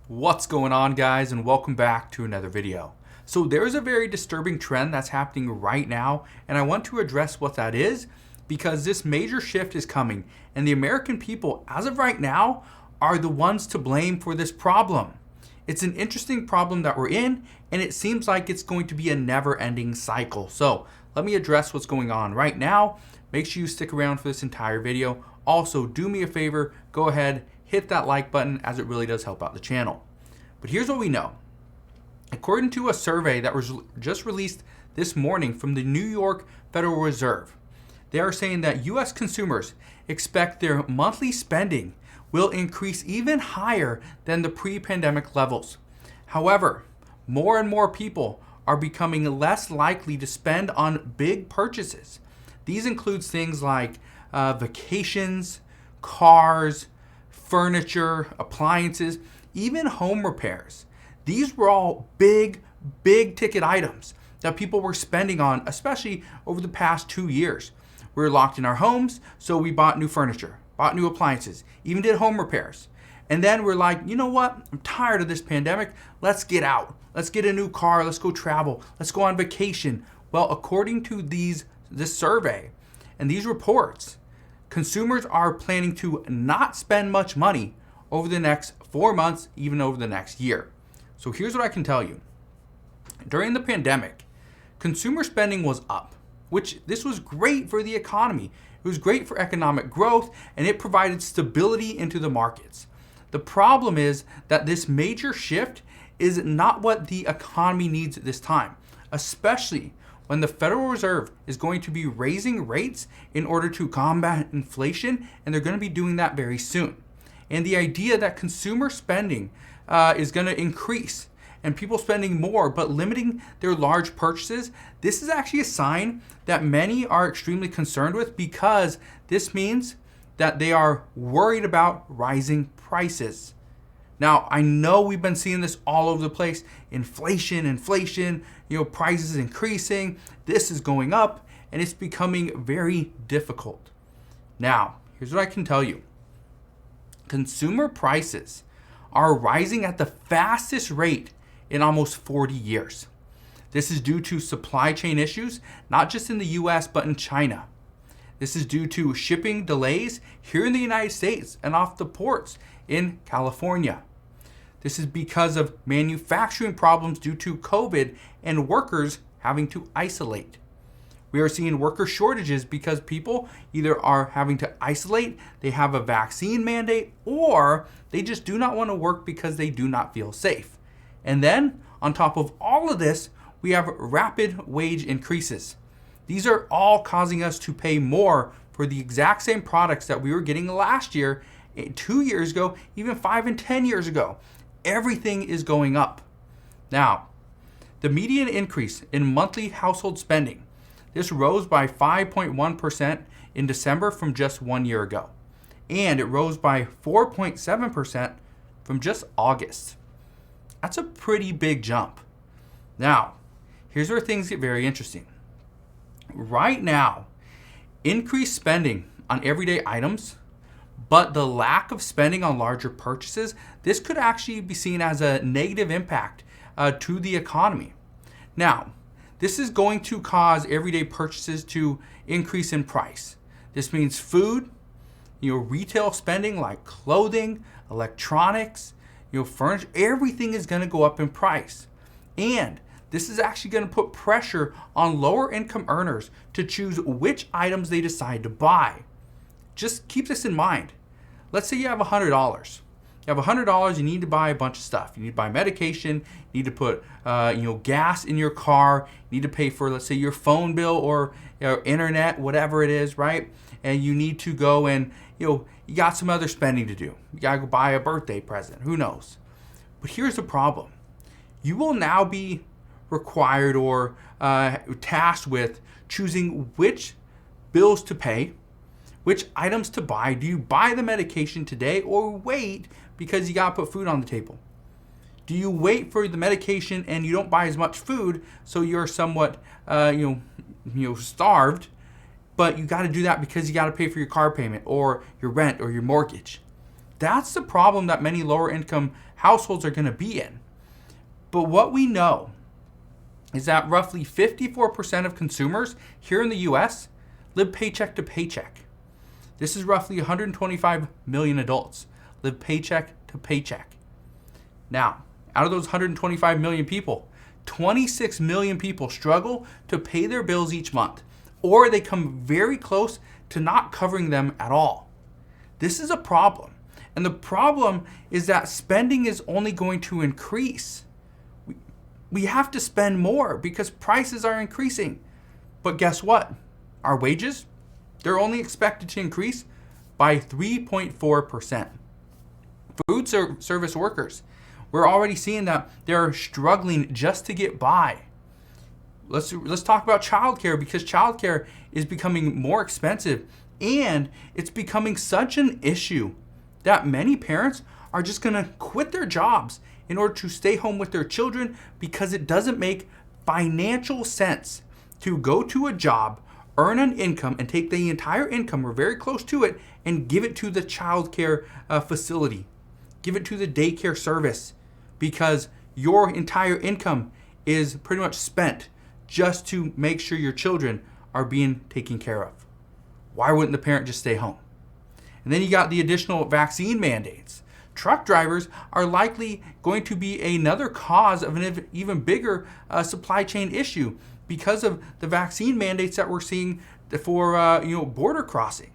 What's going on, guys, and welcome back to another video. So there's a very disturbing trend that's happening right now, and I want to address what that is because this major shift is coming, and the American people, as of right now, are the ones to blame for this problem. It's an interesting problem that we're in, and it seems like it's going to be a never-ending cycle. So let me address what's going on right now. Make sure you stick around for this entire video. Also, do me a favor, go ahead, hit that like button as it really does help out the channel. But here's what we know. According to a survey that was just released this morning from the New York Federal Reserve, they are saying that US consumers expect their monthly spending will increase even higher than the pre-pandemic levels. However, more and more people are becoming less likely to spend on big purchases. These include things like vacations, cars, furniture, appliances, even home repairs. These were all big ticket items that people were spending on, especially over the past 2 years. We were locked in our homes, so we bought new furniture, bought new appliances, even did home repairs. And then we're like, you know what? I'm tired of this pandemic. Let's get out. Let's get a new car. Let's go travel. Let's go on vacation. Well, according to this survey and these reports, consumers are planning to not spend much money over the next 4 months, even over the next year. So here's what I can tell you. During the pandemic, consumer spending was up, which this was great for the economy. It was great for economic growth, and it provided stability into the markets. The problem is that this major shift is not what the economy needs at this time, especially when the Federal Reserve is going to be raising rates in order to combat inflation, and they're going to be doing that very soon. And the idea that consumer spending is going to increase and people spending more but limiting their large purchases, this is actually a sign that many are extremely concerned with, because this means that they are worried about rising prices. Now, I know we've been seeing this all over the place. Inflation, prices increasing, this is going up, and it's becoming very difficult. Now, here's what I can tell you. Consumer prices are rising at the fastest rate in almost 40 years. This is due to supply chain issues, not just in the US, but in China. This is due to shipping delays here in the United States and off the ports in California. This is because of manufacturing problems due to COVID and workers having to isolate. We are seeing worker shortages because people either are having to isolate, they have a vaccine mandate, or they just do not want to work because they do not feel safe. And then, on top of all of this, we have rapid wage increases. These are all causing us to pay more for the exact same products that we were getting last year, 2 years ago, even 5 and 10 years ago. Everything is going up. Now, the median increase in monthly household spending, this rose by 5.1% in December from just 1 year ago. And it rose by 4.7% from just August. That's a pretty big jump. Now, here's where things get very interesting. Right now, increased spending on everyday items, but the lack of spending on larger purchases, this could actually be seen as a negative impact to the economy. Now, this is going to cause everyday purchases to increase in price. This means food, retail spending like clothing, electronics, furniture, everything is going to go up in price. And this is actually going to put pressure on lower income earners to choose which items they decide to buy. Just keep this in mind. Let's say you have $100. You have $100, you need to buy a bunch of stuff. You need to buy medication, you need to put gas in your car, you need to pay for, let's say, your phone bill or internet, whatever it is, right? And you need to go and, you got some other spending to do. You got to go buy a birthday present, who knows? But here's the problem. You will now be required or tasked with choosing which bills to pay, which items to buy. Do you buy the medication today or wait because you got to put food on the table? Do you wait for the medication and you don't buy as much food so you're somewhat starved, but you got to do that because you got to pay for your car payment or your rent or your mortgage? That's the problem that many lower income households are going to be in. But what we know is that roughly 54% of consumers here in the US live paycheck to paycheck. This is roughly 125 million adults live paycheck to paycheck. Now, out of those 125 million people, 26 million people struggle to pay their bills each month, or they come very close to not covering them at all. This is a problem. And the problem is that spending is only going to increase. We have to spend more because prices are increasing. But guess what? Our wages, they're only expected to increase by 3.4%. Food service workers, we're already seeing that they're struggling just to get by. Let's talk about childcare, because childcare is becoming more expensive, and it's becoming such an issue that many parents are just going to quit their jobs in order to stay home with their children, because it doesn't make financial sense to go to a job, earn an income, and take the entire income or very close to it and give it to the childcare facility, give it to the daycare service, because your entire income is pretty much spent just to make sure your children are being taken care of. Why wouldn't the parent just stay home? And then you got the additional vaccine mandates. Truck drivers are likely going to be another cause of an even bigger supply chain issue because of the vaccine mandates that we're seeing for border crossing,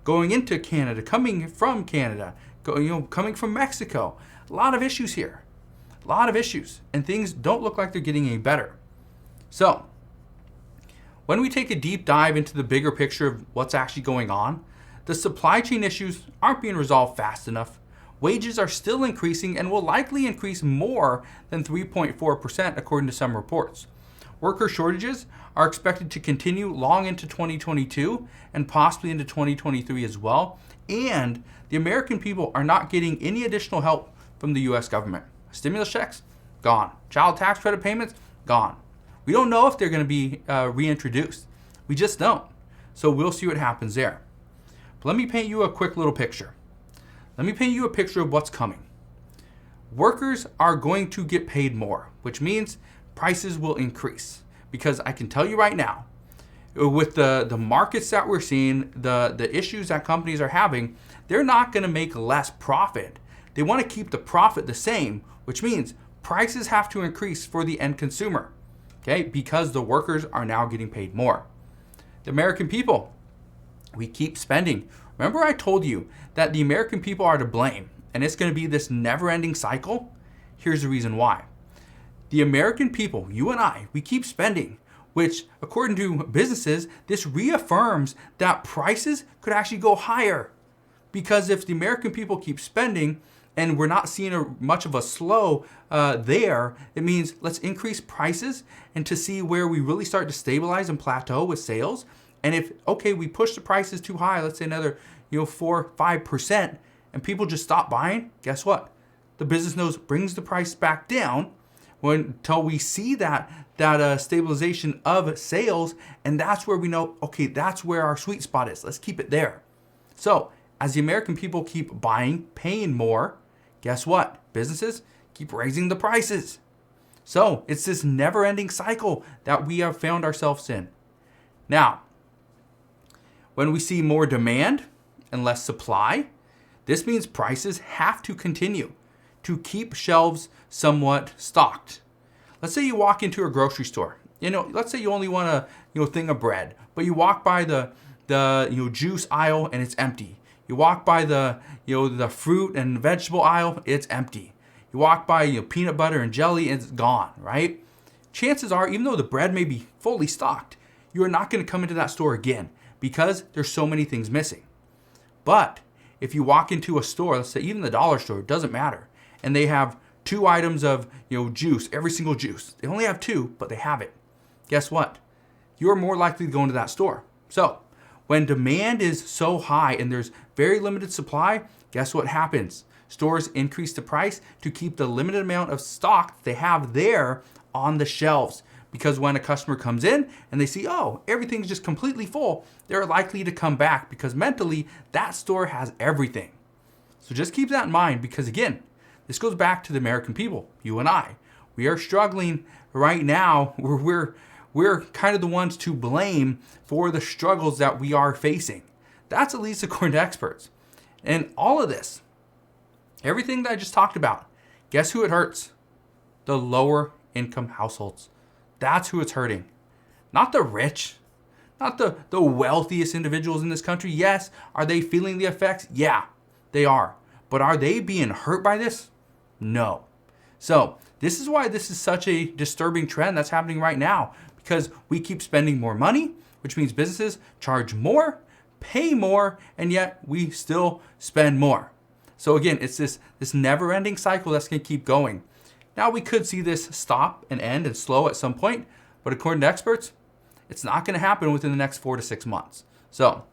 going into Canada, coming from Canada, coming from Mexico. A lot of issues here, a lot of issues, and things don't look like they're getting any better. So, when we take a deep dive into the bigger picture of what's actually going on, the supply chain issues aren't being resolved fast enough. Wages are still increasing and will likely increase more than 3.4% according to some reports. Worker shortages are expected to continue long into 2022 and possibly into 2023 as well. And the American people are not getting any additional help from the US government. Stimulus checks, gone. Child tax credit payments, gone. We don't know if they're going to be reintroduced. We just don't. So we'll see what happens there. But let me paint you a quick little picture. Let me paint you a picture of what's coming. Workers are going to get paid more, which means prices will increase. Because I can tell you right now, with the markets that we're seeing, the issues that companies are having, they're not going to make less profit. They want to keep the profit the same, which means prices have to increase for the end consumer. Okay, because the workers are now getting paid more. The American people, we keep spending. Remember I told you that the American people are to blame, and it's going to be this never-ending cycle? Here's the reason why. The American people, you and I, we keep spending, which according to businesses, this reaffirms that prices could actually go higher. Because if the American people keep spending, and we're not seeing much of a slow there, it means let's increase prices and to see where we really start to stabilize and plateau with sales. And if, we push the prices too high, let's say another 4-5%, and people just stop buying, guess what? The business knows brings the price back down until we see that stabilization of sales, and that's where we know, that's where our sweet spot is. Let's keep it there. So as the American people keep buying, paying more, guess what? Businesses keep raising the prices. So it's this never-ending cycle that we have found ourselves in. Now, when we see more demand and less supply, this means prices have to continue to keep shelves somewhat stocked. Let's say you walk into a grocery store. Let's say you only want a thing of bread, but you walk by the juice aisle and it's empty. You walk by the fruit and vegetable aisle, it's empty. You walk by peanut butter and jelly, and it's gone, right? Chances are, even though the bread may be fully stocked, you are not going to come into that store again because there's so many things missing. But if you walk into a store, let's say even the dollar store, it doesn't matter, and they have 2 items of juice, every single juice. They only have 2, but they have it. Guess what? You're more likely to go into that store. So when demand is so high and there's very limited supply, guess what happens? Stores increase the price to keep the limited amount of stock they have there on the shelves. Because when a customer comes in and they see, everything's just completely full, they're likely to come back because mentally that store has everything. So just keep that in mind, because again, this goes back to the American people, you and I. We are struggling right now. We're kind of the ones to blame for the struggles that we are facing. That's at least according to experts. And all of this, everything that I just talked about, guess who it hurts? The lower income households. That's who it's hurting. Not the rich, not the wealthiest individuals in this country. Yes, are they feeling the effects? Yeah, they are. But are they being hurt by this? No. So this is why this is such a disturbing trend that's happening right now, because we keep spending more money, which means businesses charge more, pay more, and yet we still spend more. So again, it's this never-ending cycle that's going to keep going. Now we could see this stop and end and slow at some point, but according to experts, it's not going to happen within the next 4 to 6 months. So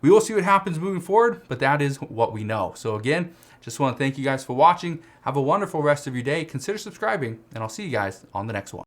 we will see what happens moving forward, but that is what we know. So again, just want to thank you guys for watching. Have a wonderful rest of your day. Consider subscribing, and I'll see you guys on the next one.